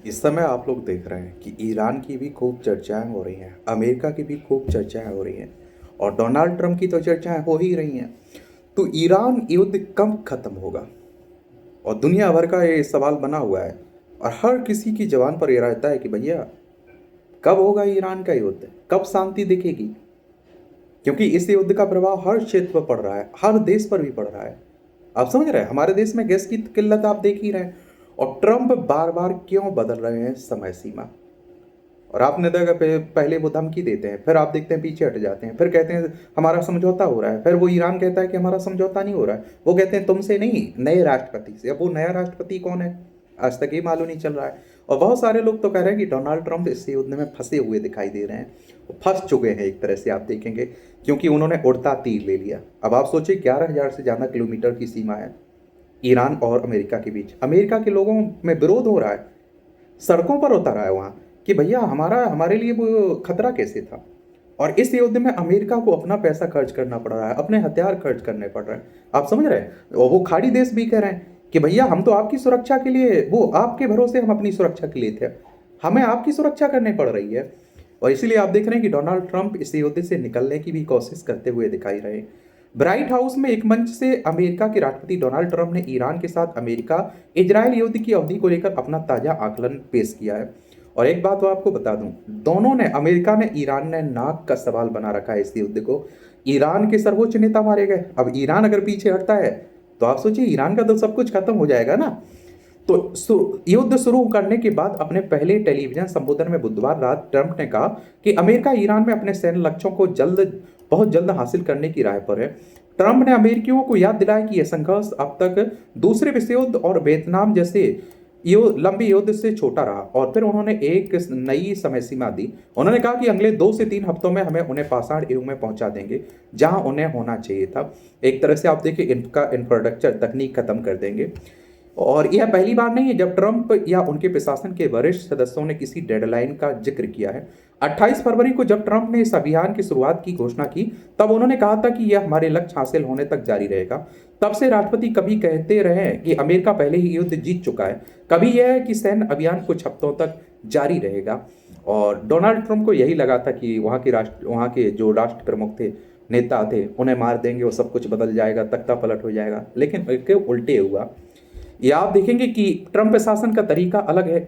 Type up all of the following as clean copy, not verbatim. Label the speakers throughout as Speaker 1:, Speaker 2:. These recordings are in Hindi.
Speaker 1: इस समय आप लोग देख रहे हैं कि ईरान की भी खूब चर्चाएं हो रही हैं, अमेरिका की भी खूब चर्चाएं हो रही हैं और डोनाल्ड ट्रंप की तो चर्चाएं हो ही रही हैं। तो ईरान युद्ध कब खत्म होगा? और दुनिया भर का ये सवाल बना हुआ है और हर किसी की जबान पर ये रहता है कि भैया कब होगा ईरान का युद्ध, कब शांति दिखेगी? क्योंकि इस युद्ध का प्रभाव हर क्षेत्र पर पड़ रहा है, हर देश पर भी पड़ रहा है। आप समझ रहे हैं, हमारे देश में गैस की किल्लत आप देख ही रहे हैं। और ट्रंप बार बार क्यों बदल रहे हैं समय सीमा? और आपने देखा पहले वो धमकी देते हैं, फिर आप देखते हैं पीछे हट जाते हैं, फिर कहते हैं हमारा समझौता हो रहा है, फिर वो ईरान कहता है कि हमारा समझौता नहीं हो रहा है। वो कहते हैं तुमसे नहीं, नए राष्ट्रपति से। अब वो नया राष्ट्रपति कौन है, आज तक ये मालूम नहीं चल रहा है। और बहुत सारे लोग तो कह रहे हैं कि डोनाल्ड ट्रंप इस युद्ध में फंसे हुए दिखाई दे रहे हैं, वो फंस चुके हैं एक तरह से, आप देखेंगे, क्योंकि उन्होंने उड़ता तीर ले लिया। अब आप सोचिए 11,000 से ज़्यादा किलोमीटर की सीमा है ईरान और अमेरिका के बीच। अमेरिका के लोगों में विरोध हो रहा है, सड़कों पर उतर रहा है वहाँ कि भैया हमारे लिए वो खतरा कैसे था। और इस युद्ध में अमेरिका को अपना पैसा खर्च करना पड़ रहा है, अपने हथियार खर्च करने पड़ रहे हैं। आप समझ रहे हैं, और वो खाड़ी देश भी कह रहे हैं कि भैया हम तो आपकी सुरक्षा के लिए, वो आपके भरोसे हम अपनी सुरक्षा के लिए थे, हमें आपकी सुरक्षा करनी पड़ रही है। और इसीलिए आप देख रहे हैं कि डोनाल्ड ट्रंप इस युद्ध से निकलने की भी कोशिश करते हुए दिखाई रहे। ब्राइट हाउस में एक मंच से अमेरिका के राष्ट्रपति डोनाल्ड ट्रंप ने ईरान के साथ अमेरिका इजरायल युद्ध की अवधि को लेकर अपना ताजा आकलन पेश किया है। और एक बात तो आपको बता दूं, दोनों ने, अमेरिका ने, ईरान ने, नाक का सवाल बना रखा है इस युद्ध को। ईरान के सर्वोच्च नेता मारे गए। अब ईरान अगर पीछे हटता है तो आप सोचिए ईरान का तो सब कुछ खत्म हो जाएगा ना। तो युद्ध शुरू करने के बाद अपने पहले टेलीविजन संबोधन में बुधवार रात ट्रंप ने कहा कि अमेरिका ईरान में अपने सैन्य लक्ष्यों को बहुत जल्द हासिल करने की राह पर है। ट्रंप ने अमेरिकियों को याद दिलाया कि यह संघर्ष अब तक दूसरे विश्व युद्ध और वियतनाम जैसे लंबी युद्ध से छोटा रहा। और फिर उन्होंने एक नई समय सीमा दी। उन्होंने कहा कि अगले 2 से 3 हफ्तों में हमें उन्हें पाषाण युग में पहुंचा देंगे जहां उन्हें होना चाहिए था। एक तरह से आप देखिए, इनका इंफ्रास्ट्रक्चर तकनीक खत्म कर देंगे। और यह पहली बार नहीं है जब ट्रंप या उनके प्रशासन के वरिष्ठ सदस्यों ने किसी डेडलाइन का जिक्र किया है। 28 फरवरी को जब ट्रंप ने इस अभियान की शुरुआत की घोषणा की, तब उन्होंने कहा था कि यह हमारे लक्ष्य हासिल होने तक जारी रहेगा। तब से राष्ट्रपति कभी कहते रहे कि अमेरिका पहले ही युद्ध जीत चुका है, कभी यह है कि सैन्य अभियान कुछ हफ्तों तक जारी रहेगा। और डोनाल्ड ट्रंप को यही लगा था कि वहाँ के जो राष्ट्र प्रमुख थे, नेता थे, उन्हें मार देंगे, वो सब कुछ बदल जाएगा, तख्ता पलट हो जाएगा। लेकिन इसके उल्टे हुआ। या आप देखेंगे कि ट्रंप प्रशासन का तरीका अलग है।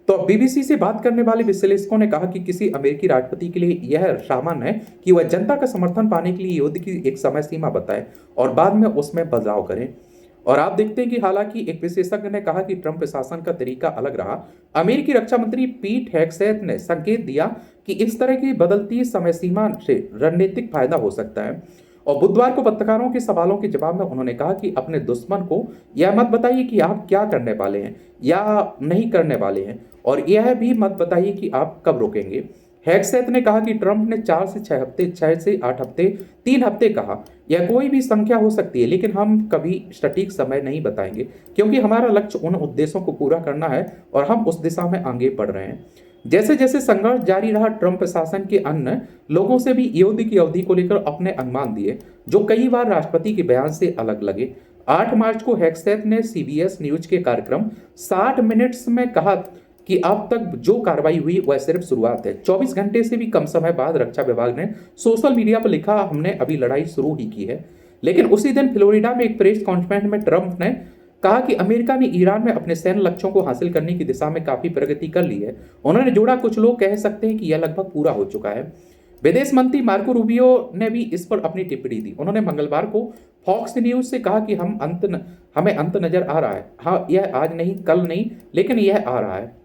Speaker 1: तो बीबीसी से बात करने वाले विश्लेषकों ने कहा कि किसी अमेरिकी राष्ट्रपति के लिए यह सामान्य है कि वह जनता का समर्थन पाने के लिए युद्ध की एक समय सीमा बताए और बाद में उसमें बदलाव करें। और आप देखते हैं कि हालांकि एक विशेषज्ञ ने कहा कि ट्रंप प्रशासन का तरीका अलग रहा। अमेरिकी रक्षा मंत्री पीट हेगसेथ ने संकेत दिया कि इस तरह की बदलती समय सीमा से रणनीतिक फायदा हो सकता है। और बुधवार को पत्रकारों के सवालों के जवाब में उन्होंने कहा कि अपने दुश्मन को यह मत बताइए कि आप क्या करने वाले हैं या नहीं करने वाले हैं, और यह भी मत बताइए कि आप कब रोकेंगे। हेगसेथ ने कहा कि ट्रंप ने 4 से 6 हफ्ते, 6 से 8 हफ्ते, 3 हफ्ते कहा। यह कोई भी संख्या हो सकती है, लेकिन हम कभी सटीक समय नहीं बताएंगे क्योंकि हमारा लक्ष्य उन उद्देश्यों को पूरा करना है और हम उस दिशा में आगे बढ़ रहे हैं। जैसे जैसे संघर्ष जारी रहा, ट्रंप प्रशासन के अन्य लोगों से भी युद्ध की अवधि को लेकर अपने अनुमान दिए, जो कई बार राष्ट्रपति के बयान से अलग लगे। 8 मार्च को हेगसेथ ने सीबीएस न्यूज के कार्यक्रम 60 मिनट्स में कहा कि अब तक जो कार्रवाई हुई वह सिर्फ शुरुआत है। 24 घंटे से भी कम समय बाद रक्षा विभाग ने सोशल मीडिया पर लिखा, हमने अभी लड़ाई शुरू ही की है। लेकिन उसी दिन फ्लोरिडा में एक प्रेस कॉन्फ्रेंस में ट्रंप ने कहा कि अमेरिका ने ईरान में अपने सैन्य लक्ष्यों को हासिल करने की दिशा में काफी प्रगति कर ली है। उन्होंने जोड़ा, कुछ लोग कह सकते हैं कि यह लगभग पूरा हो चुका है। विदेश मंत्री मार्को रूबियो ने भी इस पर अपनी टिप्पणी दी। उन्होंने मंगलवार को फॉक्स न्यूज से कहा कि हमें अंत नजर आ रहा है। हाँ, यह आज नहीं, कल नहीं, लेकिन यह आ रहा है।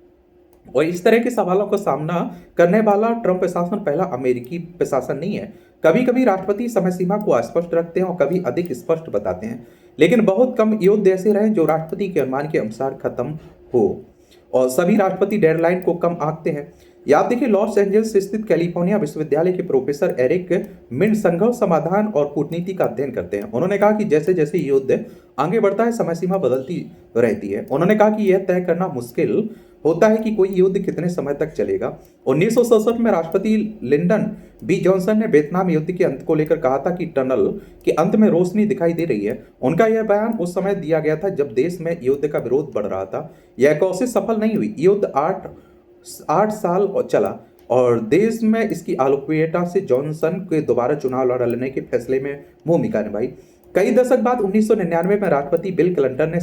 Speaker 1: और इस तरह के सवालों का सामना करने वाला ट्रंप प्रशासन पहला अमेरिकी प्रशासन नहीं है। कभी कभी राष्ट्रपति समय सीमा को अस्पष्ट रखते हैं और कभी अधिक स्पष्ट बताते हैं, लेकिन बहुत कम युद्ध ऐसे रहे जो राष्ट्रपति के अनुमान के अनुसार खत्म हो। और सभी राष्ट्रपति डेडलाइन को कम आंकते हैं। या आप देखिए, लॉस एंजल्स स्थित कैलिफोर्निया विश्वविद्यालय के प्रोफेसर एरिक मिंट संघर्ष समाधान और कूटनीति का अध्ययन करते हैं। उन्होंने कहा कि जैसे जैसे युद्ध आगे बढ़ता है, समय सीमा बदलती रहती है। उन्होंने कहा कि यह तय करना मुश्किल होता है कि कोई युद्ध कितने समय तक चलेगा। 1967 में राष्ट्रपति लिंडन बी जॉनसन ने वियतनाम युद्ध के अंत को लेकर कहा था कि टनल के अंत में रोशनी दिखाई दे रही है। उनका यह बयान उस समय दिया गया था जब देश में युद्ध का विरोध बढ़ रहा था। यह कोशिश सफल नहीं हुई। युद्ध आठ साल चला और देश में इसकी आलोकप्रियता से जॉनसन के दोबारा चुनाव लड़ने के फैसले में भूमिका निभाई। कई दशक बाद 1999 में राष्ट्रपति बिल क्लिंटन ने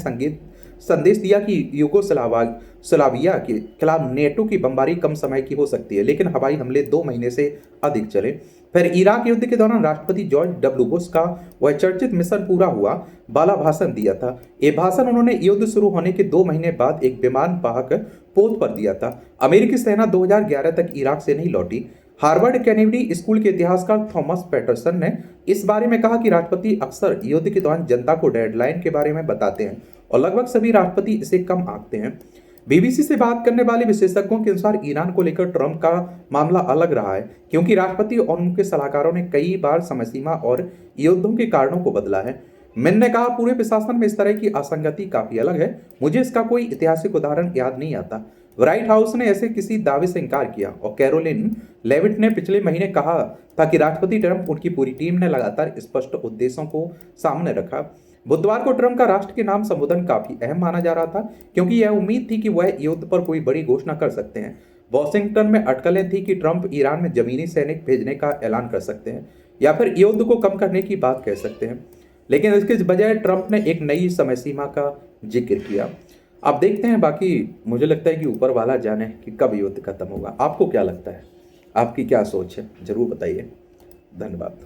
Speaker 1: संदेश दिया कि युगोस्लाविया के खिलाफ नेटो की बमबारी कम समय की हो सकती है, लेकिन हवाई हमले 2 महीने से अधिक चले। फिर इराक युद्ध के दौरान राष्ट्रपति जॉर्ज डब्ल्यू बुश का वह चर्चित मिशन पूरा हुआ वाला भाषण दिया था। ये भाषण उन्होंने युद्ध शुरू होने के 2 महीने बाद एक विमान वाहक पोत पर दिया था। अमेरिकी सेना 2011 तक इराक से नहीं लौटी। हार्वर्ड कैनेडी स्कूल के इतिहासकार थॉमस पैटरसन ने इस बारे में कहा कि राष्ट्रपति अक्सर युद्ध के दौरान जनता को डेडलाइन के बारे में बताते हैं और लगभग सभी राष्ट्रपति इसे कम आंकते हैं। बीबीसी से बात करने वाले विशेषज्ञों के अनुसार ईरान को लेकर ट्रंप का मामला अलग रहा है, क्योंकि राष्ट्रपति और उनके सलाहकारों ने कई बार समय सीमा और युद्धों के कारणों को बदला है। मिन ने कहा, पूरे प्रशासन में इस तरह की असंगति काफी अलग है। मुझे इसका कोई ऐतिहासिक उदाहरण याद नहीं आता। व्हाइट हाउस ने ऐसे किसी दावे से इनकार किया और कैरोलिन लेविट ने पिछले महीने कहा था कि राष्ट्रपति ट्रंप उनकी पूरी टीम ने लगातार स्पष्ट उद्देश्यों को सामने रखा। बुधवार को ट्रंप का राष्ट्र के नाम संबोधन काफी अहम माना जा रहा था, क्योंकि यह उम्मीद थी कि वह युद्ध पर कोई बड़ी घोषणा कर सकते हैं। वॉशिंगटन में अटकलें थी कि ट्रंप ईरान में जमीनी सैनिक भेजने का ऐलान कर सकते हैं या फिर युद्ध को कम करने की बात कह सकते हैं, लेकिन इसके बजाय ट्रंप ने एक नई समय सीमा का जिक्र किया। अब देखते हैं, बाकी मुझे लगता है कि ऊपर वाला जाने कि कब युद्ध खत्म होगा। आपको क्या लगता है? आपकी क्या सोच है? जरूर बताइए। धन्यवाद।